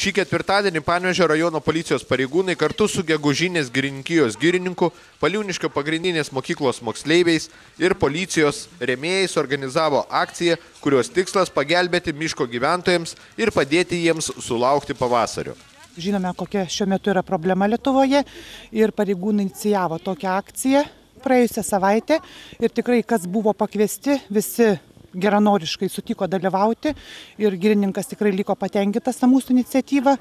Šį ketvirtadienį Panevėžio rajono policijos pareigūnai kartu su Gegužinės girininkijos girininku, Paliūniškio pagrindinės mokyklos moksleiviais ir policijos rėmėjais organizavo akciją, kurios tikslas pagelbėti miško gyventojams ir padėti jiems sulaukti pavasario. Žinome, kokia šiuo metu yra problema Lietuvoje ir pareigūnai inicijavo tokią akciją praėjusią savaitę ir tikrai, kas buvo pakviesti, visi geranoriškai sutiko dalyvauti ir girininkas tikrai liko patenkintas tą mūsų iniciatyvą.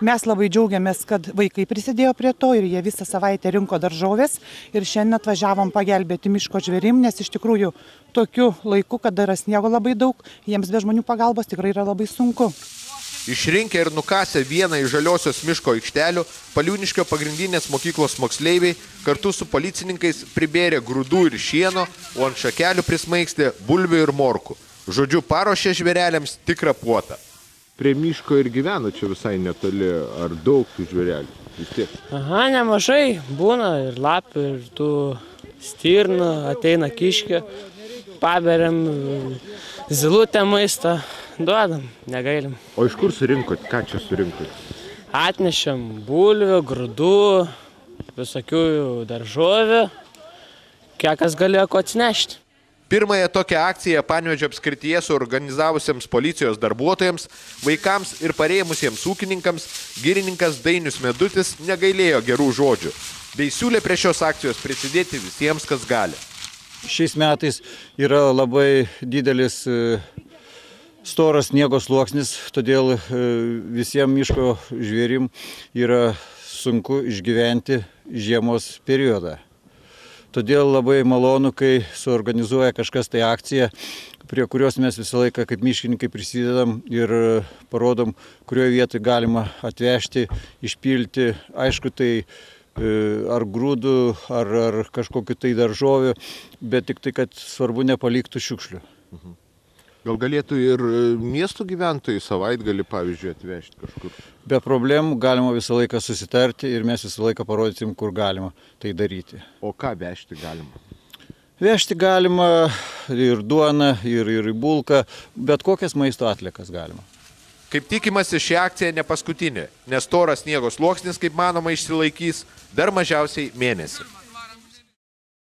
Mes labai džiaugiamės, kad vaikai prisidėjo prie to ir jie visą savaitę rinko daržovės ir šiandien atvažiavom pagelbėti miško žvėrim, nes iš tikrųjų tokiu laiku, kada yra sniego labai daug, jiems be žmonių pagalbos tikrai yra labai sunku. Išrinkę ir nukasę vieną iš žaliosios miško aikštelių, Paliūniškio pagrindinės mokyklos moksleiviai kartu su policininkais pribėrė grūdų ir šieno, o ant šakelių prismaigstė bulvių ir morkų. Žodžiu, paruošė žvėreliams tikrą puotą. Prie miško ir gyveno čia visai netoli, ar daug tų žvėrelių? Vis tiek. Aha, nemažai. Būna ir lapių, ir tų stirnų, ateina kiškių, paberiam zylutę maistą. Duodam, negailim. O iš kur surinkot? Ką čia surinkot? Atnešėm bulvių, grūdų, visokių daržovių, kiek kas galėjo ko atsinešti. Pirmąją tokią akciją Panevėžio apskrityje suorganizavusiems policijos darbuotojams, vaikams ir parėmusiems ūkininkams girininkas Dainius Medutis negailėjo gerų žodžių, bei siūlė prie šios akcijos prisidėti visiems, kas gali. Šiais metais yra labai didelis storas sniego sluoksnis, todėl visiems miško žvėrim yra sunku išgyventi žiemos periodą. Todėl labai malonu, kai suorganizuoja kažkas tai akciją, prie kurios mes visą laiką kaip miškininkai prisidedam ir parodom, kurioje vietoje galima atvežti, išpilti, aišku, tai ar grūdų, ar kažkokiu tai daržovių, bet tik tai, kad svarbu nepaliktų šiukšlių. Gal galėtų ir miestų gyventojai savaitgalį, pavyzdžiui, atvežti kažkur? Be problemų galima visą laiką susitarti ir mes visą laiką parodysim, kur galima tai daryti. O ką vežti galima? Vežti galima ir duoną, ir bulką, bet kokias maisto atliekas galima. Kaip tikimasi, ši akcija ne paskutinė, nes storas sniego sluoksnis, kaip manoma, išsilaikys dar mažiausiai mėnesį.